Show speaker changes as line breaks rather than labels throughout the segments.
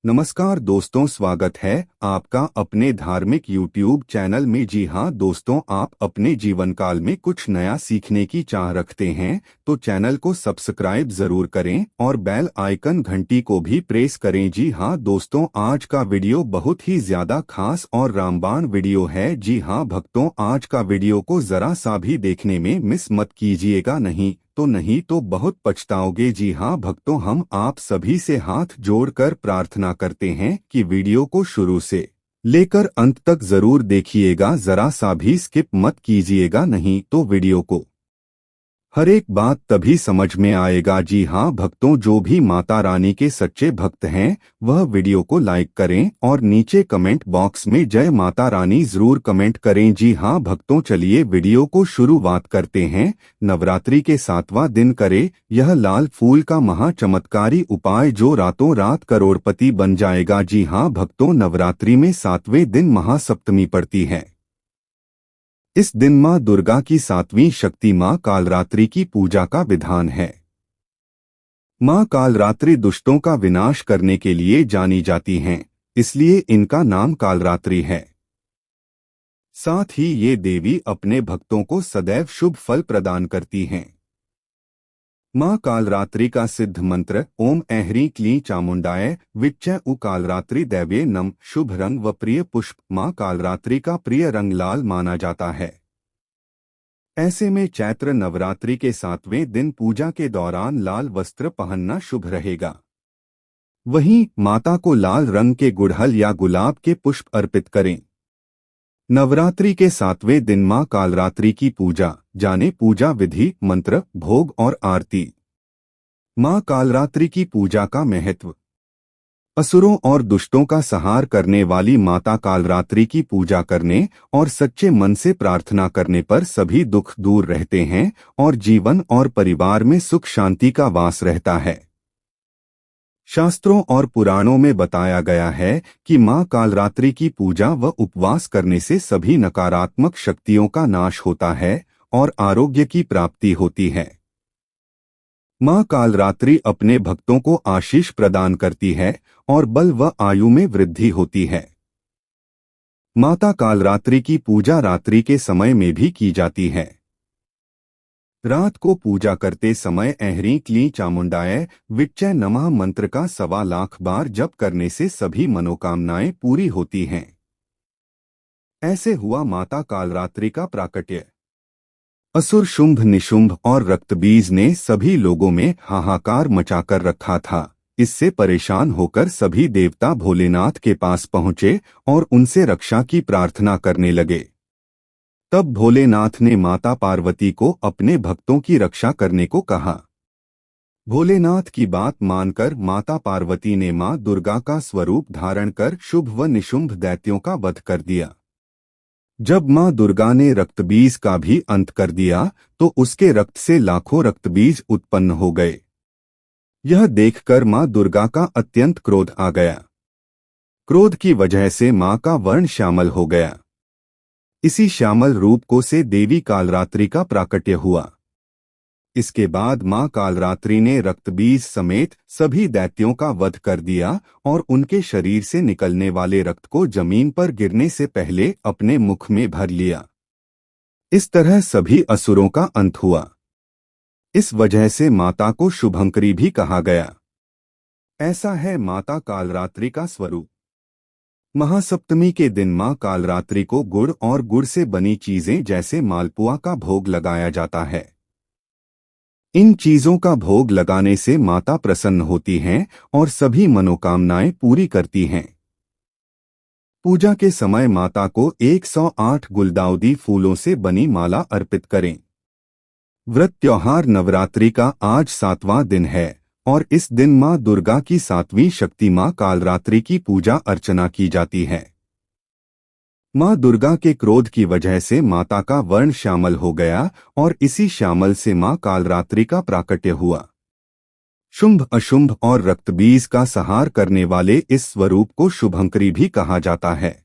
नमस्कार दोस्तों, स्वागत है आपका अपने धार्मिक YouTube चैनल में। जी हाँ दोस्तों, आप अपने जीवन काल में कुछ नया सीखने की चाह रखते हैं तो चैनल को सब्सक्राइब जरूर करें और बेल आइकन घंटी को भी प्रेस करें। जी हाँ दोस्तों, आज का वीडियो बहुत ही ज्यादा खास और रामबाण वीडियो है। जी हाँ भक्तों, आज का वीडियो को जरा सा भी देखने में मिस मत कीजिएगा, नहीं तो बहुत पछताओगे। जी हाँ भक्तों, हम आप सभी से हाथ जोड़कर प्रार्थना करते हैं कि वीडियो को शुरू से लेकर अंत तक जरूर देखिएगा, जरा सा भी स्किप मत कीजिएगा, नहीं तो वीडियो को हर एक बात तभी समझ में आएगा। जी हाँ भक्तों, जो भी माता रानी के सच्चे भक्त हैं वह वीडियो को लाइक करें और नीचे कमेंट बॉक्स में जय माता रानी जरूर कमेंट करें। जी हाँ भक्तों, चलिए वीडियो को शुरुआत करते हैं। नवरात्रि के 7वां दिन करे यह लाल फूल का महा चमत्कारी उपाय जो रातों रात करोड़पति बन जाएगा। जी हाँ भक्तों, नवरात्रि में 7वें दिन महासप्तमी पड़ती है। इस दिन माँ दुर्गा की 7वीं शक्ति माँ कालरात्रि की पूजा का विधान है। माँ कालरात्रि दुष्टों का विनाश करने के लिए जानी जाती हैं, इसलिए इनका नाम कालरात्रि है। साथ ही ये देवी अपने भक्तों को सदैव शुभ फल प्रदान करती हैं। माँ कालरात्रि का सिद्ध मंत्र ओम ऐह्रीं क्लीं चामुंडाय विच्चै उ कालरात्रि दैव्ये नम। शुभ रंग व प्रिय पुष्प। माँ कालरात्रि का प्रिय रंग लाल माना जाता है। ऐसे में चैत्र नवरात्रि के 7वें दिन पूजा के दौरान लाल वस्त्र पहनना शुभ रहेगा। वहीं माता को लाल रंग के गुड़हल या गुलाब के पुष्प अर्पित करें। नवरात्रि के 7वें दिन माँ कालरात्रि की पूजा जाने पूजा विधि, मंत्र, भोग और आरती। माँ कालरात्रि की पूजा का महत्व। असुरों और दुष्टों का संहार करने वाली माता कालरात्रि की पूजा करने और सच्चे मन से प्रार्थना करने पर सभी दुख दूर रहते हैं और जीवन और परिवार में सुख शांति का वास रहता है। शास्त्रों और पुराणों में बताया गया है कि माँ कालरात्रि की पूजा व उपवास करने से सभी नकारात्मक शक्तियों का नाश होता है और आरोग्य की प्राप्ति होती है। माँ कालरात्रि अपने भक्तों को आशीष प्रदान करती है और बल व आयु में वृद्धि होती है। माता कालरात्रि की पूजा रात्रि के समय में भी की जाती है। रात को पूजा करते समय ऐह्रीं क्लीं चामुंडाय विच्चै नमः मंत्र का 1.25 लाख बार जप करने से सभी मनोकामनाएं पूरी होती हैं। ऐसे हुआ माता कालरात्रि का प्राकट्य। असुर शुंभ निशुंभ और रक्तबीज ने सभी लोगों में हाहाकार मचाकर रखा था। इससे परेशान होकर सभी देवता भोलेनाथ के पास पहुंचे और उनसे रक्षा की प्रार्थना करने लगे। तब भोलेनाथ ने माता पार्वती को अपने भक्तों की रक्षा करने को कहा। भोलेनाथ की बात मानकर माता पार्वती ने मां दुर्गा का स्वरूप धारण कर शुभ व निशुंभ दैत्यों का वध कर दिया। जब मां दुर्गा ने रक्तबीज का भी अंत कर दिया तो उसके रक्त से लाखों रक्तबीज उत्पन्न हो गए। यह देखकर मां दुर्गा का अत्यंत क्रोध आ गया। क्रोध की वजह से मां का वर्ण श्यामल हो गया। इसी श्यामल रूप को से देवी कालरात्रि का प्राकट्य हुआ। इसके बाद मां कालरात्रि ने रक्तबीज समेत सभी दैत्यों का वध कर दिया और उनके शरीर से निकलने वाले रक्त को जमीन पर गिरने से पहले अपने मुख में भर लिया। इस तरह सभी असुरों का अंत हुआ। इस वजह से माता को शुभंकरी भी कहा गया। ऐसा है माता कालरात्रि का स्वरूप। महासप्तमी के दिन मां कालरात्रि को गुड़ और गुड़ से बनी चीजें जैसे मालपुआ का भोग लगाया जाता है। इन चीजों का भोग लगाने से माता प्रसन्न होती हैं और सभी मनोकामनाएं पूरी करती हैं। पूजा के समय माता को 108 गुलदाउदी फूलों से बनी माला अर्पित करें। व्रत त्योहार नवरात्रि का आज 7वां दिन है और इस दिन मां दुर्गा की 7वीं शक्ति मां कालरात्रि की पूजा अर्चना की जाती है। मां दुर्गा के क्रोध की वजह से माता का वर्ण श्यामल हो गया और इसी श्यामल से मां कालरात्रि का प्राकट्य हुआ। शुंभ अशुंभ और रक्तबीज का संहार करने वाले इस स्वरूप को शुभंकरी भी कहा जाता है।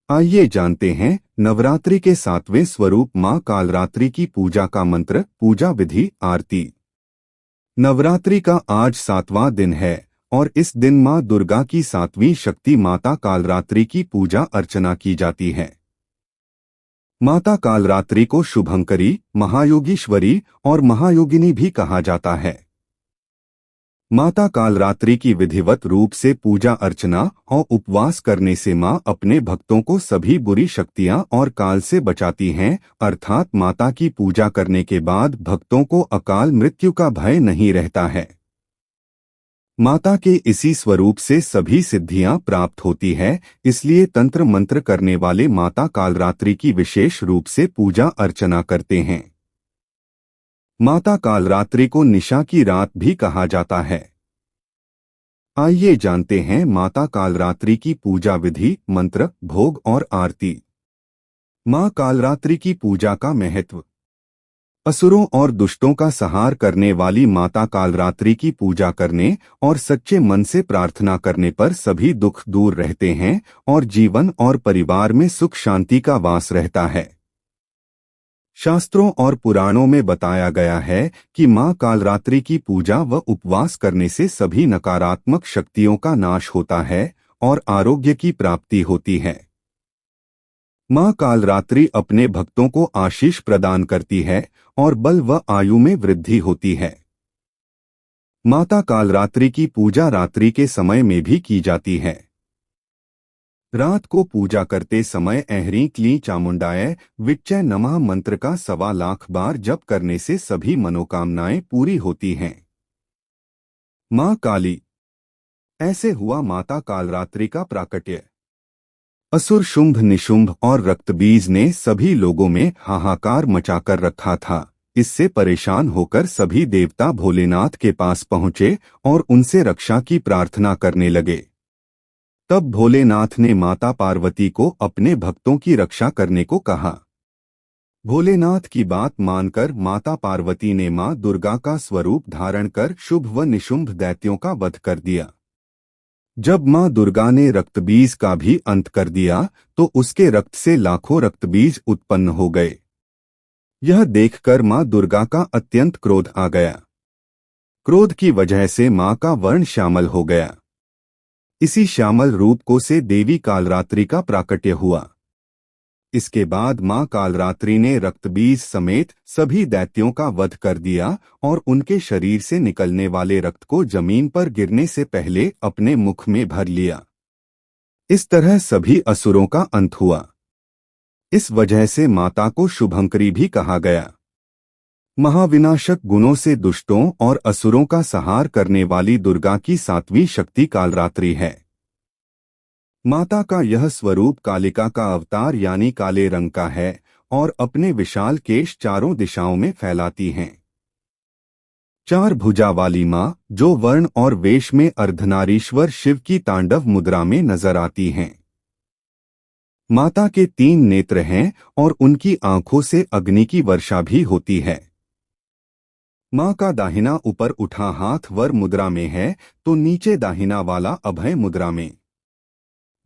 आइए जानते हैं नवरात्रि के 7वें स्वरूप मां कालरात्रि की पूजा का मंत्र, पूजा विधि, आरती। नवरात्रि का आज 7वां दिन है और इस दिन मां दुर्गा की 7वीं शक्ति माता कालरात्रि की पूजा अर्चना की जाती है। माता कालरात्रि को शुभंकरी, महायोगीश्वरी और महायोगिनी भी कहा जाता है। माता कालरात्रि की विधिवत रूप से पूजा अर्चना और उपवास करने से मां अपने भक्तों को सभी बुरी शक्तियां और काल से बचाती हैं, अर्थात माता की पूजा करने के बाद भक्तों को अकाल मृत्यु का भय नहीं रहता है। माता के इसी स्वरूप से सभी सिद्धियां प्राप्त होती है, इसलिए तंत्र मंत्र करने वाले माता कालरात्रि की विशेष रूप से पूजा अर्चना करते हैं। माता कालरात्रि को निशा की रात भी कहा जाता है। आइए जानते हैं माता कालरात्रि की पूजा विधि, मंत्र, भोग और आरती। मां कालरात्रि की पूजा का महत्व। असुरों और दुष्टों का संहार करने वाली माता कालरात्रि की पूजा करने और सच्चे मन से प्रार्थना करने पर सभी दुख दूर रहते हैं और जीवन और परिवार में सुख शांति का वास रहता है। शास्त्रों और पुराणों में बताया गया है कि मां कालरात्रि की पूजा व उपवास करने से सभी नकारात्मक शक्तियों का नाश होता है और आरोग्य की प्राप्ति होती है। मां कालरात्रि अपने भक्तों को आशीष प्रदान करती है और बल व आयु में वृद्धि होती है। माता कालरात्रि की पूजा रात्रि के समय में भी की जाती है। रात को पूजा करते समय ऐह्रीं क्लीं चामुंडाय विच्चय नमः मंत्र का 1.25 लाख बार जप करने से सभी मनोकामनाएं पूरी होती हैं। मां काली। ऐसे हुआ माता कालरात्रि का प्राकट्य। असुर शुंभ निशुंभ और रक्तबीज ने सभी लोगों में हाहाकार मचाकर रखा था। इससे परेशान होकर सभी देवता भोलेनाथ के पास पहुंचे और उनसे रक्षा की प्रार्थना करने लगे। तब भोलेनाथ ने माता पार्वती को अपने भक्तों की रक्षा करने को कहा। भोलेनाथ की बात मानकर माता पार्वती ने मां दुर्गा का स्वरूप धारण कर शुभ व निशुंभ दैत्यों का वध कर दिया। जब मां दुर्गा ने रक्तबीज का भी अंत कर दिया तो उसके रक्त से लाखों रक्तबीज उत्पन्न हो गए। यह देखकर मां दुर्गा का अत्यंत क्रोध आ गया। क्रोध की वजह से मां का वर्ण श्यामल हो गया। इसी श्यामल रूप को से देवी कालरात्रि का प्राकट्य हुआ। इसके बाद मां कालरात्रि ने रक्तबीज समेत सभी दैत्यों का वध कर दिया और उनके शरीर से निकलने वाले रक्त को जमीन पर गिरने से पहले अपने मुख में भर लिया। इस तरह सभी असुरों का अंत हुआ। इस वजह से माता को शुभंकरी भी कहा गया। महाविनाशक गुणों से दुष्टों और असुरों का संहार करने वाली दुर्गा की 7वीं शक्ति कालरात्रि है। माता का यह स्वरूप कालिका का अवतार यानी काले रंग का है और अपने विशाल केश चारों दिशाओं में फैलाती हैं। 4 भुजा वाली मां जो वर्ण और वेश में अर्धनारीश्वर शिव की तांडव मुद्रा में नजर आती हैं। माता के 3 नेत्र हैं और उनकी आंखों से अग्नि की वर्षा भी होती है। मां का दाहिना ऊपर उठा हाथ वर मुद्रा में है तो नीचे दाहिना वाला अभय मुद्रा में।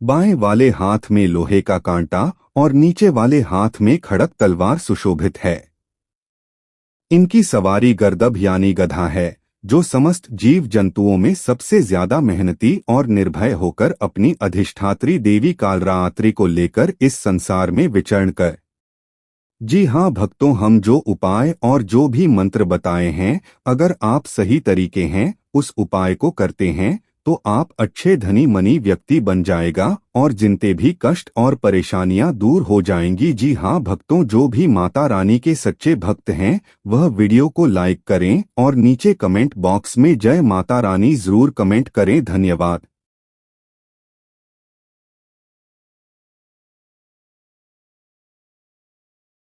बाएं वाले हाथ में लोहे का कांटा और नीचे वाले हाथ में खड़क तलवार सुशोभित है। इनकी सवारी गर्दभ यानी गधा है, जो समस्त जीव जंतुओं में सबसे ज्यादा मेहनती और निर्भय होकर अपनी अधिष्ठात्री देवी कालरात्रि को लेकर इस संसार में विचरण कर। जी हाँ भक्तों, हम जो उपाय और जो भी मंत्र बताए हैं, अगर आप सही तरीके हैं उस उपाय को करते हैं तो आप अच्छे धनी मनी व्यक्ति बन जाएगा और जिनते भी कष्ट और परेशानियां दूर हो जाएंगी। जी हाँ भक्तों, जो भी माता रानी के सच्चे भक्त हैं वह वीडियो को लाइक करें और नीचे कमेंट बॉक्स में जय माता रानी जरूर कमेंट करें। धन्यवाद।